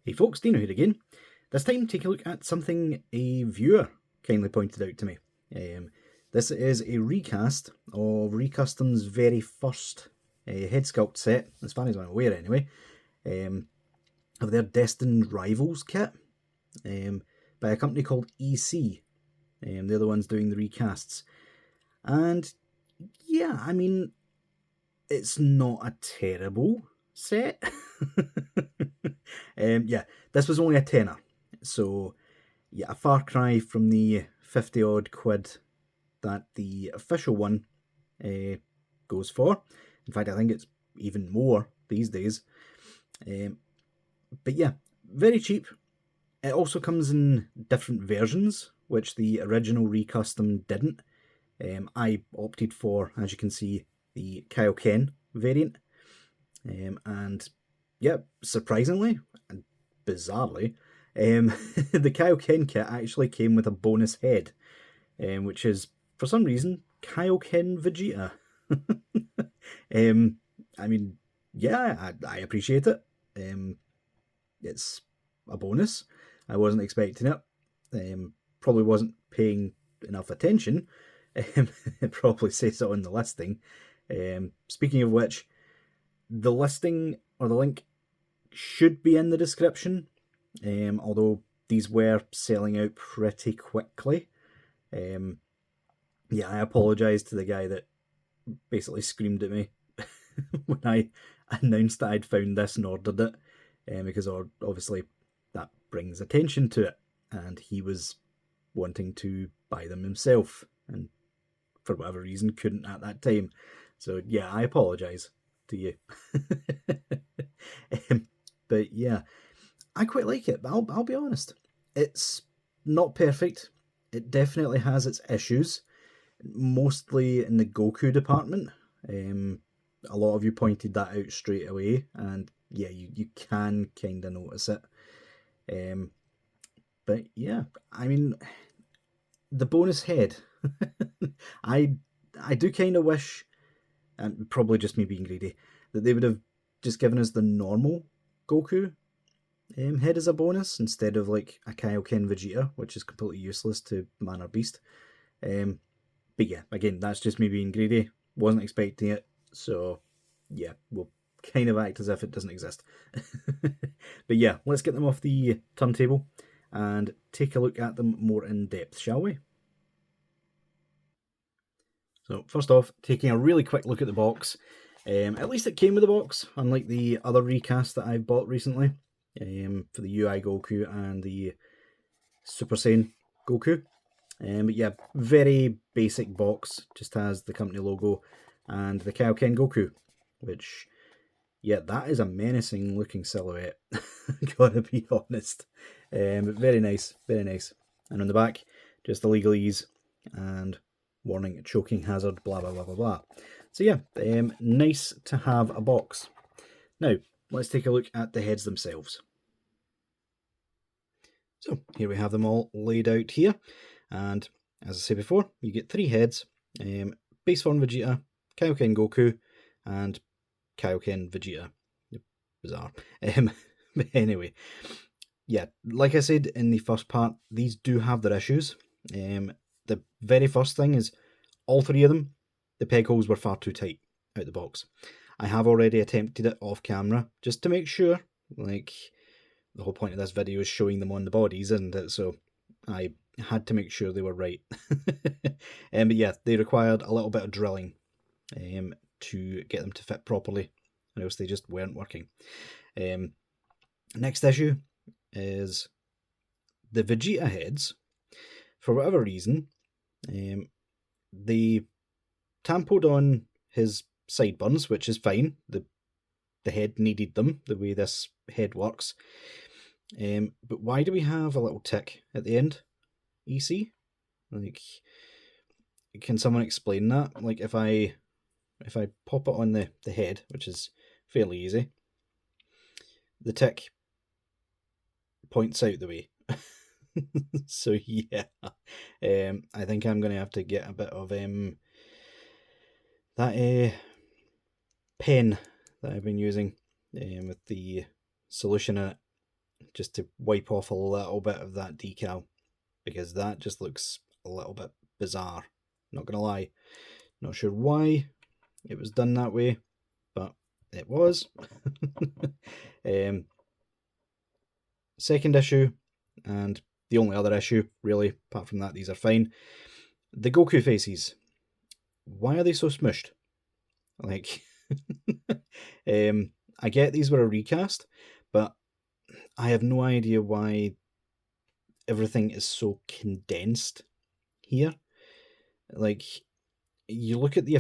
Hey folks, Deano here again. This time take a look at something a viewer kindly pointed out to me. This is a recast of Recustom's very first head sculpt set, as far as I'm aware anyway, of their Destined Rivals kit by a company called EC. They're the ones doing the recasts. And yeah, I mean, it's not a terrible set. Yeah, this was only a tenner, so yeah, a far cry from the 50 odd quid that the official one goes for. In fact, I think it's even more these days. But yeah, very cheap. It also comes in different versions, which the original Recustom didn't. I opted for, as you can see, the Kaioken variant. And yeah, surprisingly and bizarrely, the Kaioken kit actually came with a bonus head, which is, for some reason, Kaioken Vegeta. I mean, yeah, I appreciate it. It's a bonus. I wasn't expecting it. Probably wasn't paying enough attention. It probably says it on the listing. Speaking of which, the listing or the link should be in the description, although these were selling out pretty quickly. Yeah, I apologise to the guy that basically screamed at me when I announced that I'd found this and ordered it, because obviously that brings attention to it, and he was wanting to buy them himself, and for whatever reason couldn't at that time. So yeah, I apologise to you. But yeah, I quite like it, but I'll be honest. It's not perfect. It definitely has its issues, mostly in the Goku department. A lot of you pointed that out straight away, and yeah, you can kind of notice it. But yeah, I mean, the bonus head, I do kind of wish, and probably just me being greedy, that they would have just given us the normal Goku head as a bonus instead of like a Kaioken Vegeta, which is completely useless to Man or Beast. But yeah, again, that's just me being greedy. Wasn't expecting it, so yeah, we'll kind of act as if it doesn't exist. But yeah, let's get them off the turntable and take a look at them more in depth, shall we? So first off, taking a really quick look at the box. At least it came with the box, unlike the other recast that I've bought recently, for the UI Goku and the Super Saiyan Goku. But yeah, very basic box, just has the company logo and the Kaioken Goku, which, yeah, that is a menacing looking silhouette, gotta be honest. But very nice, very nice. And on the back, just the legalese and warning, choking hazard, blah blah blah blah blah. So yeah, nice to have a box. Now, let's take a look at the heads themselves. So here we have them all laid out here, and as I said before, you get 3 heads, base form Vegeta, Kaioken Goku, and Kaioken Vegeta. Bizarre. But anyway, yeah, like I said in the first part, these do have their issues. The very first thing is all 3 of them, the peg holes were far too tight out the box. I have already attempted it off camera just to make sure. Like, the whole point of this video is showing them on the bodies, isn't it? So I had to make sure they were right. But yeah, they required a little bit of drilling to get them to fit properly, or else they just weren't working. Next issue is the Vegeta heads. For whatever reason, they tampoed on his sideburns, which is fine. The head needed them, the way this head works. But why do we have a little tick at the end? EC? Like, can someone explain that? Like, if I pop it on the head, which is fairly easy, the tick points out the way. So yeah, I think I'm going to have to get a bit of that pen that I've been using with the solution in it, just to wipe off a little bit of that decal, because that just looks a little bit bizarre. Not gonna lie, not sure why it was done that way, but it was. Second issue, and the only other issue really, apart from that, these are fine. The Goku faces. Why are they so smushed? Like, I get these were a recast, but I have no idea why everything is so condensed here. Like, you look at the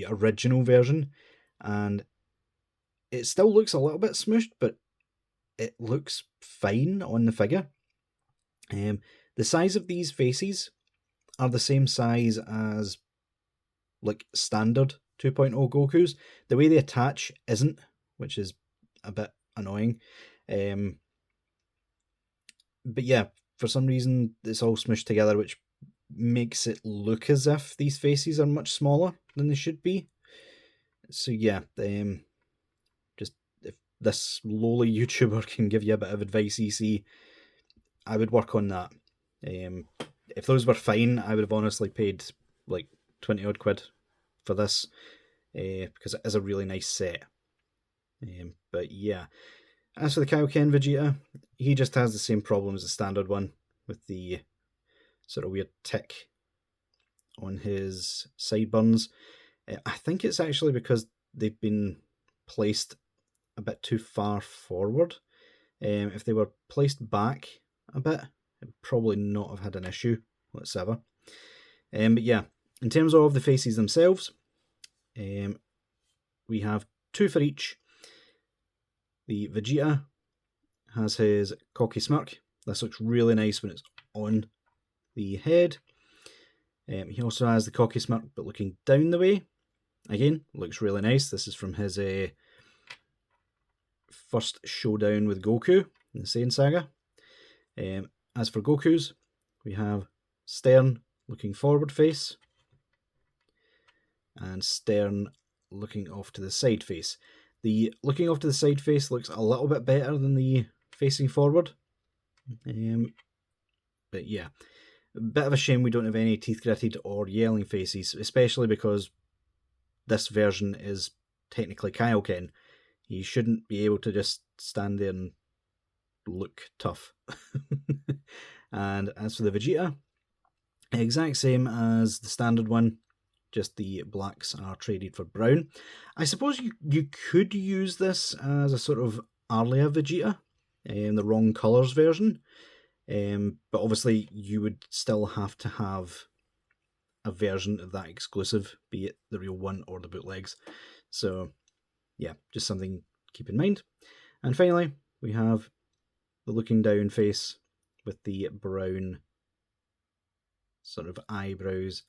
original version, and it still looks a little bit smushed, but it looks fine on the figure. The size of these faces are the same size as like standard 2.0 Gokus. The way they attach isn't, which is a bit annoying. But yeah, for some reason it's all smushed together, which makes it look as if these faces are much smaller than they should be. So yeah, just if this lowly YouTuber can give you a bit of advice, EC, I would work on that. If those were fine, I would have honestly paid like 20 odd quid for this, because it is a really nice set. But yeah, as for the Kaioken Vegeta, he just has the same problem as the standard one, with the sort of weird tick on his sideburns. I think it's actually because they've been placed a bit too far forward. If they were placed back a bit, it would probably not have had an issue whatsoever. But yeah, in terms of the faces themselves, we have two for each. The Vegeta has his cocky smirk. This looks really nice when it's on the head. He also has the cocky smirk but looking down the way. Again, looks really nice. This is from his first showdown with Goku in the Saiyan Saga. As for Goku's, we have stern looking forward face and stern looking off to the side face. The looking off to the side face looks a little bit better than the facing forward. But yeah, a bit of a shame we don't have any teeth gritted or yelling faces, especially because this version is technically Kaioken. He shouldn't be able to just stand there and look tough. And as for the Vegeta, exact same as the standard one, just the blacks are traded for brown. I suppose you could use this as a sort of earlier Vegeta, the wrong colours version, but obviously you would still have to have a version of that exclusive, be it the real one or the bootlegs. So yeah, just something to keep in mind. And finally, we have the looking down face with the brown sort of eyebrows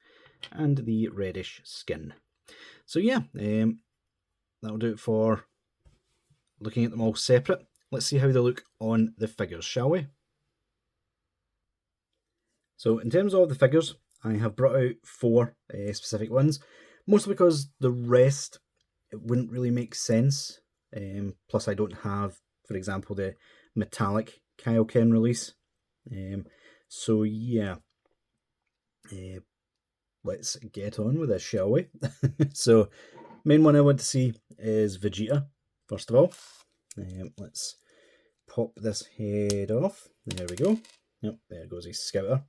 and the reddish skin. So yeah, that'll do it for looking at them all separate. Let's see how they look on the figures, shall we? So in terms of the figures, I have brought out 4 specific ones, mostly because the rest, it wouldn't really make sense. Plus I don't have, for example, the metallic Kaioken release. So yeah, let's get on with this, shall we? So main one I want to see is Vegeta, first of all. Let's pop this head off. There we go. Yep, there goes his scouter.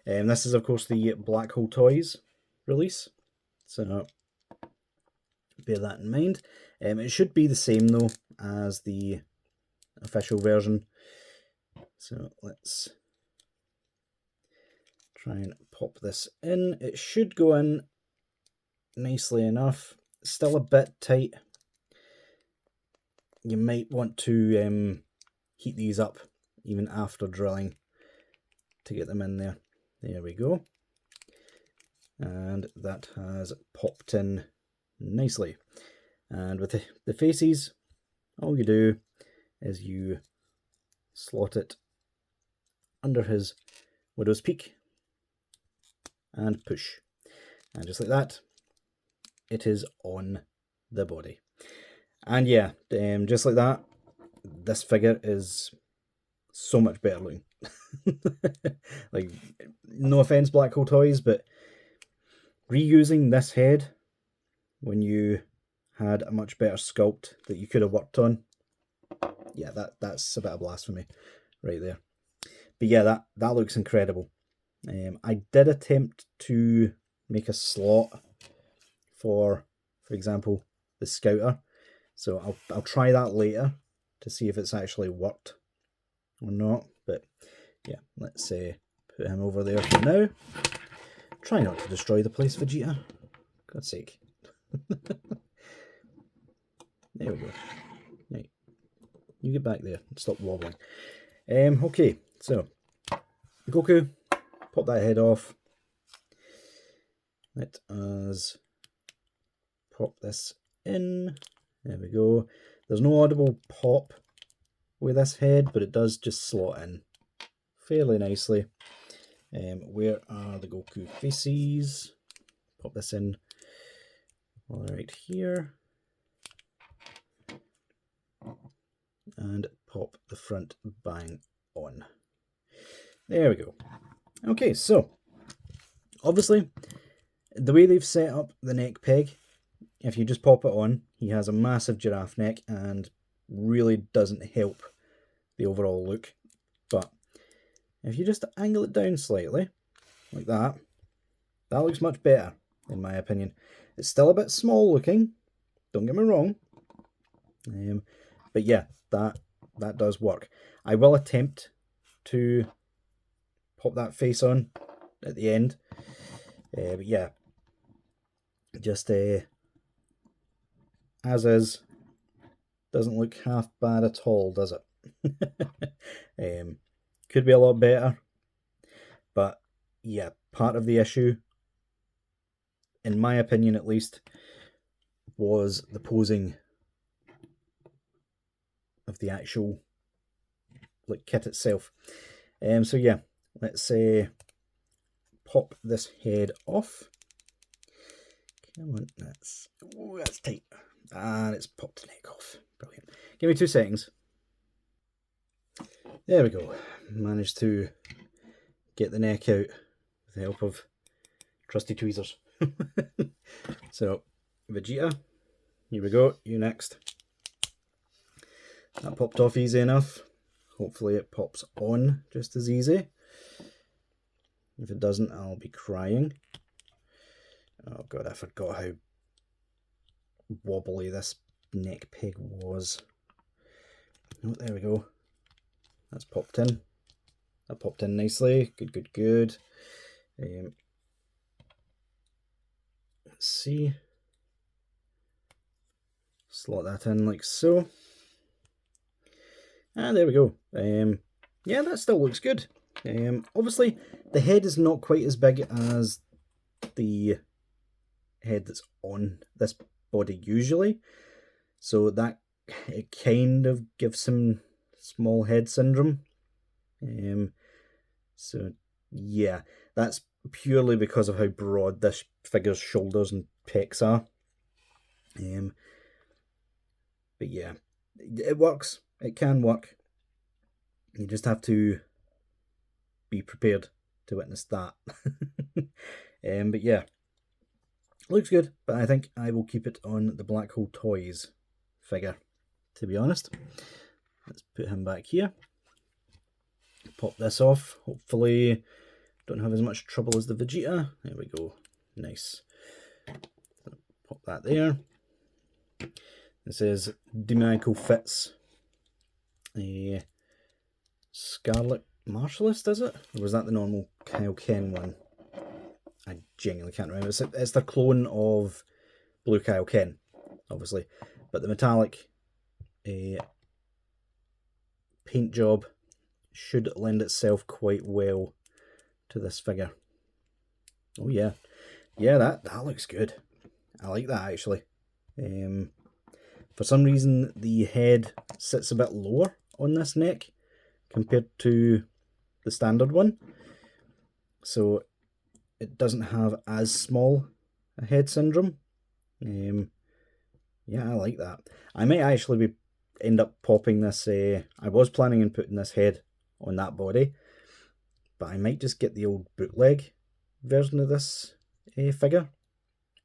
This is, of course, the Black Hole Toys release, so bear that in mind. It should be the same, though, as the official version. So let's try and pop this in. It should go in nicely enough. Still a bit tight. You might want to heat these up even after drilling to get them in there. There we go. And that has popped in nicely. And with the faces, all you do is you slot it under his widow's peak and push. And just like that, it is on the body. And yeah, just like that, this figure is so much better looking. Like, no offense, Black Hole Toys, but reusing this head when you had a much better sculpt that you could have worked on, yeah, that's a bit of blasphemy right there. But yeah, that looks incredible. I did attempt to make a slot for example, the Scouter, so I'll try that later to see if it's actually worked or not. But yeah, let's put him over there for now. Try not to destroy the place, Vegeta. God's sake. There we go. Right. You get back there and stop wobbling. Okay, so Goku, pop that head off. Let us pop this in. There we go. There's no audible pop with this head, but it does just slot in fairly nicely. Where are the Goku faces? Pop this in all right here. And pop the front bang on. There we go. Okay, so obviously the way they've set up the neck peg, if you just pop it on, he has a massive giraffe neck and really doesn't help the overall look. But if you just angle it down slightly, like that looks much better, in my opinion. It's still a bit small looking, don't get me wrong. But yeah, that does work. I will attempt to pop that face on at the end. But yeah, just as is, doesn't look half bad at all, does it? Could be a lot better, but yeah, part of the issue, in my opinion at least, was the posing of the actual kit itself. So yeah, let's pop this head off. Come on, that's tight. And it's popped the neck off. Brilliant. Give me 2 seconds. There we go. Managed to get the neck out with the help of trusty tweezers. So, Vegeta, here we go. You next. That popped off easy enough. Hopefully it pops on just as easy. If it doesn't, I'll be crying. Oh god, I forgot how wobbly this neck peg was. Oh, there we go. That's popped in. That popped in nicely. Good. Let's see. Slot that in like so. And there we go. Yeah, that still looks good. Obviously, the head is not quite as big as the head that's on this body usually, so that it kind of gives some small head syndrome. So yeah, that's purely because of how broad this figure's shoulders and pecs are. But yeah, it works. It can work. You just have to be prepared to witness that. But yeah, looks good, but I think I will keep it on the Black Hole Toys figure, to be honest. Let's put him back here. Pop this off. Hopefully don't have as much trouble as the Vegeta. There we go. Nice. Pop that there. This is Demonical Fits. A Scarlet Martialist, is it? Or was that the normal Kaioken one? I genuinely can't remember. It's the clone of Blue Kaioken, obviously. But the metallic paint job should lend itself quite well to this figure. Oh yeah. Yeah, that looks good. I like that actually. For some reason the head sits a bit lower on this neck compared to the standard one. So it doesn't have as small a head syndrome. Yeah, I like that. I might actually be end up popping this. I was planning on putting this head on that body, but I might just get the old bootleg version of this figure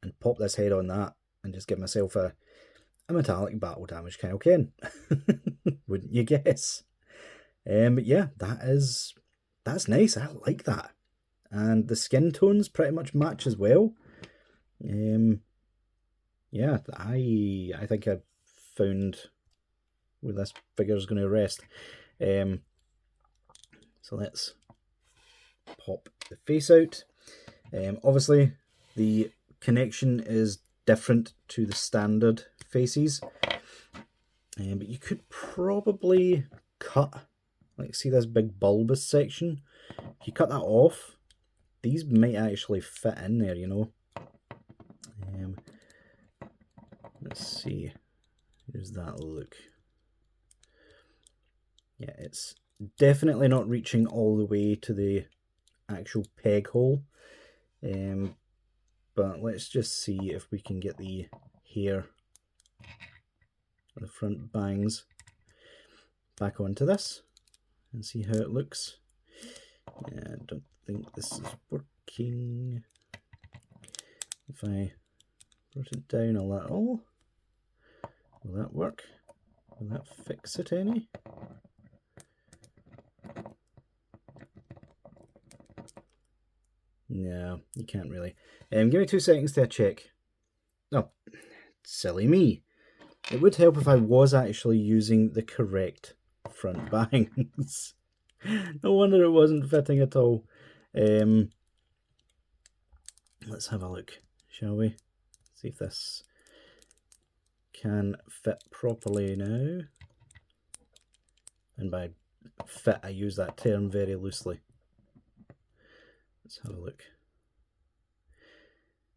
and pop this head on that and just give myself a metallic battle damage Kaioken. Wouldn't you guess? But yeah, that's nice. I like that. And the skin tones pretty much match as well. Yeah, I think I've found where this figure is going to rest. So let's pop the face out. Obviously, the connection is different to the standard faces, but you could probably cut, like, see this big bulbous section? If you cut that off, these might actually fit in there, you know. Let's see, here's that look. Yeah, it's definitely not reaching all the way to the actual peg hole, but let's just see if we can get the hair, the front bangs, back onto this and see how it looks. Yeah, I don't think this is working. If I brought it down a little, will that work? Will that fix it any? No, you can't really. Give me 2 seconds to check. Oh, silly me. It would help if I was actually using the correct front bangs. No wonder it wasn't fitting at all. Let's have a look, shall we? See if this can fit properly now. And by fit, I use that term very loosely. Let's have a look.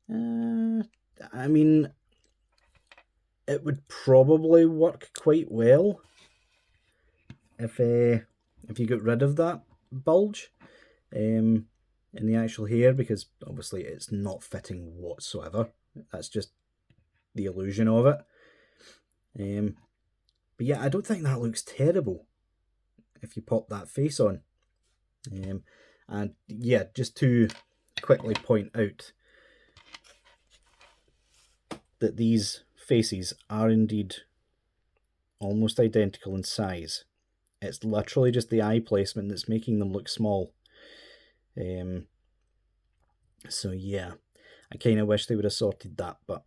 I mean, it would probably work quite well if you got rid of that bulge in the actual hair, because obviously it's not fitting whatsoever. That's just the illusion of it. But yeah, I don't think that looks terrible if you pop that face on. And yeah, just to quickly point out that these faces are indeed almost identical in size. It's literally just the eye placement that's making them look small. So yeah, I kind of wish they would have sorted that, but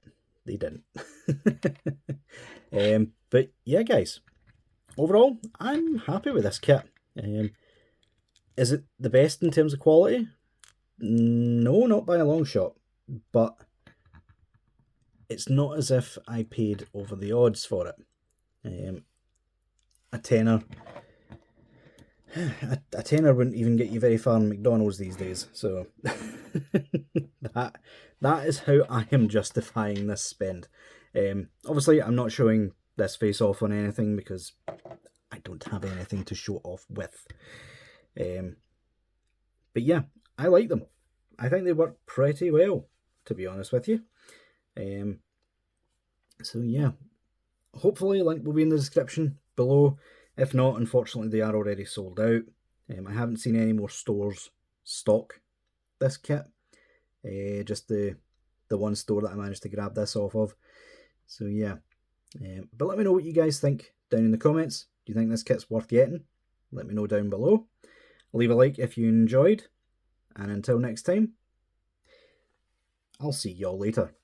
they didn't. But yeah, guys, overall, I'm happy with this kit. Is it the best in terms of quality? No, not by a long shot, but it's not as if I paid over the odds for it. A tenner wouldn't even get you very far in McDonald's these days, so that is how I am justifying this spend. Obviously, I'm not showing this face off on anything because I don't have anything to show off with. But yeah, I like them. I think they work pretty well, to be honest with you. So yeah, hopefully a link will be in the description below. If not, unfortunately they are already sold out. I haven't seen any more stores stock this kit. Just the one store that I managed to grab this off of. So yeah, but let me know what you guys think down in the comments. Do you think this kit's worth getting? Let me know down below. Leave a like if you enjoyed, and until next time, I'll see y'all later.